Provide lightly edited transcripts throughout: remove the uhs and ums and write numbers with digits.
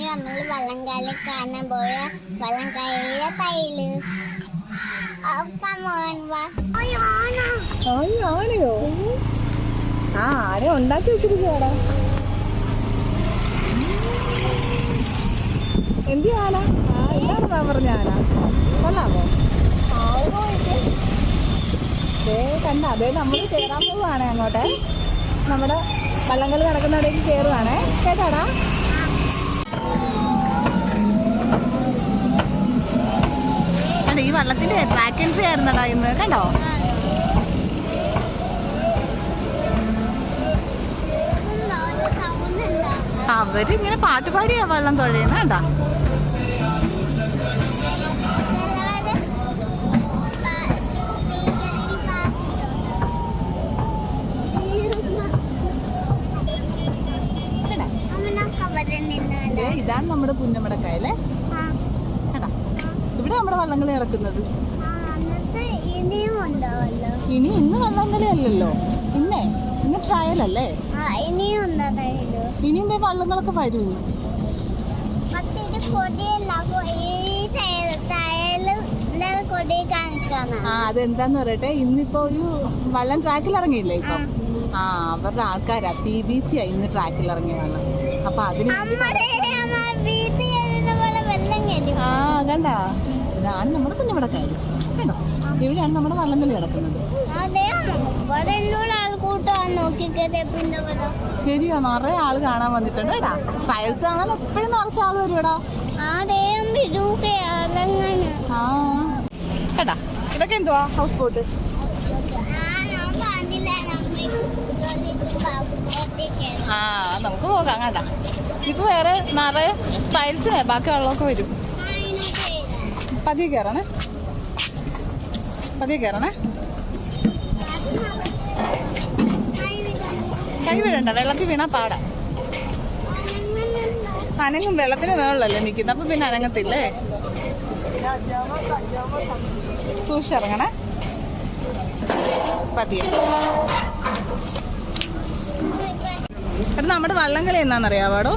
നമ്മൾ വള്ളംകളി കാണാൻ പോയ വള്ളംകളിയിലെ തൈല് ആനയോ? ആ ആന ഉണ്ടാക്കി വെച്ചിരിക്കുകയാടാ. എന്തി ആന? ഇതാണെന്നാ പറഞ്ഞ ആന. കൊള്ളാമോ? കണ്ട അതേ നമ്മൾ കയറാൻ പോവുകയാണേ അങ്ങോട്ടെ. നമ്മുടെ വള്ളംകളി നടക്കുന്നവിടേക്ക് കയറുവാണേ. കേട്ടാടാ? ഈ വള്ളത്തിന്റെ ട്രാക്ക് എൻട്രി ആയിരുന്നടാ ഇന്ന്. കണ്ടോ? അവരിങ്ങനെ പാട്ടുപാടിയാ വള്ളം തുഴയുന്ന. കണ്ടാ? ഇതാണ് നമ്മുടെ പുന്നമടക്കായല്ലേ. കേട്ടാ? ഇവിടെ നമ്മുടെ വള്ളംകളി നടക്കുന്നത്. ഇനി ഇന്ന് വള്ളംകളി അല്ലല്ലോ, ഇന്ന് ട്രയൽ അല്ലേ. ഇനി എന്തേ വള്ളങ്ങളൊക്കെ വരും. അതെന്താന്ന് പറയട്ടെ, ഇന്നിപ്പോ ഒരു വള്ളം ട്രാക്കിൽ ഇറങ്ങിയില്ലേ ഇപ്പൊ. അവരുടെ ആൾക്കാരാ PBC ആ ഇന്ന് ട്രാക്കിൽ ഇറങ്ങിയ വള്ളം. അപ്പൊ അതിന് കണ്ടാ, ഇതാണ് നമ്മുടെ കുഞ്ഞിവിടക്കാര്. കേട്ടോ? ഇവിടെയാണ് നമ്മുടെ വള്ളംകളി നടക്കുന്നത്. ശരിയാ, നിറയെ ആള് കാണാൻ വന്നിട്ടുണ്ട് കേട്ടാ. ട്രയൽസ് കാണാൻ എപ്പോഴും നിറച്ച ആള് വരും കേടാ. കേട്ടാ? ഇതൊക്കെ എന്തുവാ? House boat. നമുക്ക് പോകാം. കേട്ടാ? ഇപ്പൊ വേറെ നിറയെ ട്രയൽസിനെ ബാക്കി വെള്ളമൊക്കെ വരും. പതിയെ കയറണേ. കൈ വീഴണ്ട, വെള്ളത്തിൽ വീണാ പാടാ. അനങ്ങും, വെള്ളത്തിന് മേളല്ലേ നിൽക്കുന്നത്. അപ്പൊ പിന്നെ അനങ്ങത്തില്ലേ. സൂക്ഷിച്ചിറങ്ങണേ. പതിയെ. അത് നമ്മുടെ വള്ളംകളി എന്നാന്നറിയാവാടോ?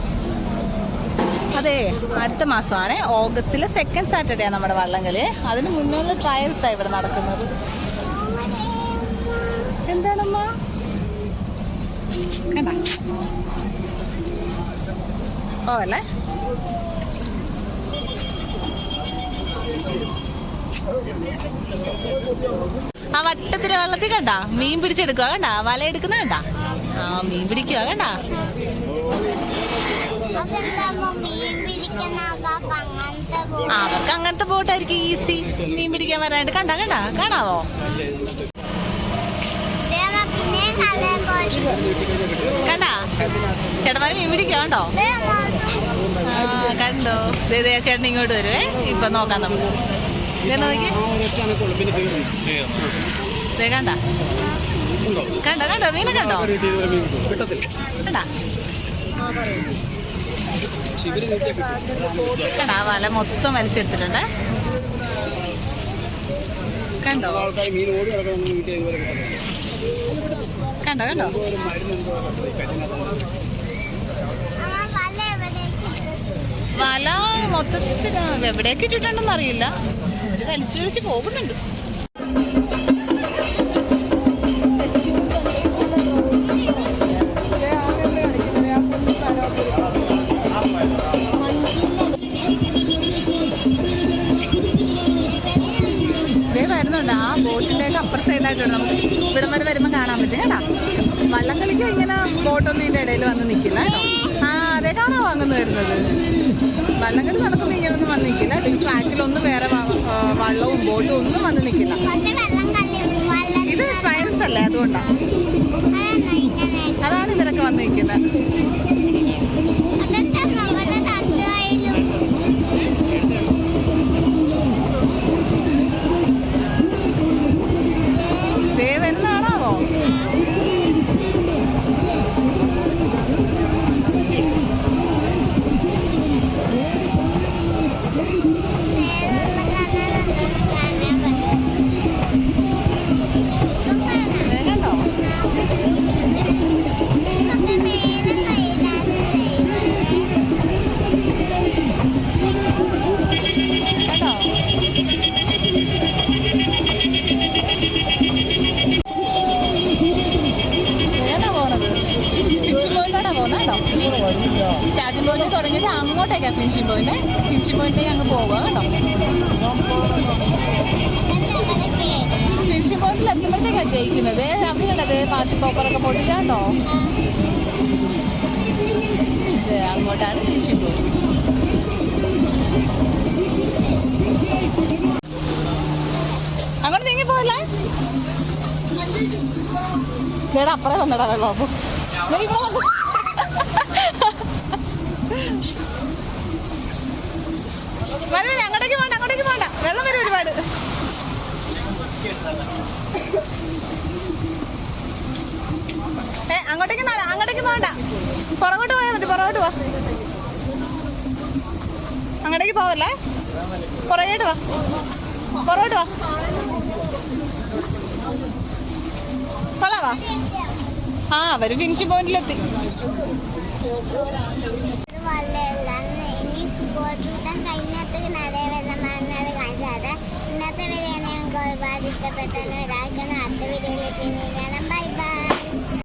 അതെ, അടുത്ത മാസമാണ് ഓഗസ്റ്റിലെ 2nd സാറ്റർഡേ ആണ് നമ്മുടെ വള്ളംകളി. അതിന് മുന്നുള്ള ട്രയൽസാണ് ഇവിടെ നടക്കുന്നത്. എന്താണമ്മ? കണ്ട പോവല്ലേ. ആ വട്ടത്തിന് വെള്ളത്തിൽ കണ്ട മീൻ പിടിച്ചെടുക്കുക. കണ്ട വല എടുക്കുന്ന കണ്ട. മീൻ പിടിക്കുക. കണ്ട അവർക്ക് അങ്ങനത്തെ ബോട്ടായിരിക്കും ഈസി മീൻ പിടിക്കാൻ വരാനായിട്ട്. കാണാവോ? കണ്ടാ ചേട്ടന്മാര് മീൻ പിടിക്കാണ്ടോ? കണ്ടോ? ചേട്ടൻ ഇങ്ങോട്ട് വരുവേ. ഇപ്പൊ നോക്കാം നമുക്ക്. നോക്കി കണ്ടോ മീനെ കണ്ടോ? കണ്ടാ വല മൊത്തം വലിച്ചെടുത്തിട്ടുണ്ട്. കണ്ടോ? വല മൊത്തത്തിൽ എവിടേക്ക് ഇട്ടിട്ടുണ്ടെന്ന് അറിയില്ല. അവര് വലിച്ചു പോകുന്നുണ്ട്. വരുന്നുണ്ട്. ആ ബോട്ടിന്റെ ഒക്കെ അപ്പുറ സൈഡിലായിട്ടുണ്ട്. നമുക്ക് ഇവിടം വരെ വരുമ്പോൾ കാണാൻ പറ്റും. കേട്ടാ? വള്ളം കളിക്കും ഇങ്ങനെ ബോട്ടൊന്നും ഇതിന്റെ ഇടയിൽ വന്ന് നിൽക്കില്ല കേട്ടോ. അതേ കാണാൻ വന്നു വരുന്നത്. വള്ളം കളി നടക്കുമ്പോൾ ഇങ്ങനൊന്നും വന്ന് നിൽക്കില്ല. ട്രാക്കിലൊന്നും വേറെ വള്ളവും ബോട്ടും ഒന്നും വന്ന് നിൽക്കില്ല. ഇത് ട്രയൽസ് അല്ലേ, അതുകൊണ്ടാണ്. അതാണ് ഇവരൊക്കെ വന്ന് നിൽക്കുന്നത്. ദേവനാണാവോ? അങ്ങോട്ടാ പോകുന്നത് കേട്ടോ. സ്റ്റാർട്ടിംഗ് പോയിന്റ് തുടങ്ങിയിട്ട് അങ്ങോട്ടേക്കാ ഫിനിഷിംഗ് പോയിന്റ്. ഫിനിഷിംഗ് പോയിന്റിലേക്ക് അങ്ങ് പോവുക കേട്ടോ. ഫിനിഷിംഗ് പോയിന്റിൽ എത്തുമ്പോഴത്തേക്കാണ് ജയിക്കുന്നത്. അവരുണ്ടത് പാർട്ടി പോപ്പറൊക്കെ പൊട്ടില്ല കേട്ടോ. അങ്ങോട്ടാണ് ഫിനിഷിംഗ് പോയിന്റ്. അങ്ങോട്ട് നീങ്ങി പോകല്ലേ? ചേട്ടാ അപ്പറേ വന്നടാ വെള്ളം. അപ്പൊ ഇവിടെ വന്നു. വരും, അങ്ങോട്ടേക്ക് പോകണ്ട, അങ്ങോട്ടേക്ക് പോകണ്ട. വെള്ളം വരും ഒരുപാട്. അങ്ങോട്ടേക്ക് അങ്ങോട്ടേക്ക് പോകണ്ട. പുറകോട്ട് പോയാൽ മതി. പുറകോട്ട് പോ. അങ്ങോട്ടേക്ക് പോവല്ലേ? പുറകോട്ട് വാ. പുറകോട്ട് വാ. കൊള്ളാവാ? ആ അവര് ഫിനിഷിംഗ് പോയിന്റിലെത്തി. ഇനി പോത്തൂട്ടം കഴിഞ്ഞിട്ട് നിറയെ വെള്ളമാണെന്നാണ് കാണിച്ചത്. ഇന്നത്തെ വരെയാണ് ഞങ്ങൾക്ക് ഒരുപാട് ഇഷ്ടപ്പെട്ടെന്ന് വരാം.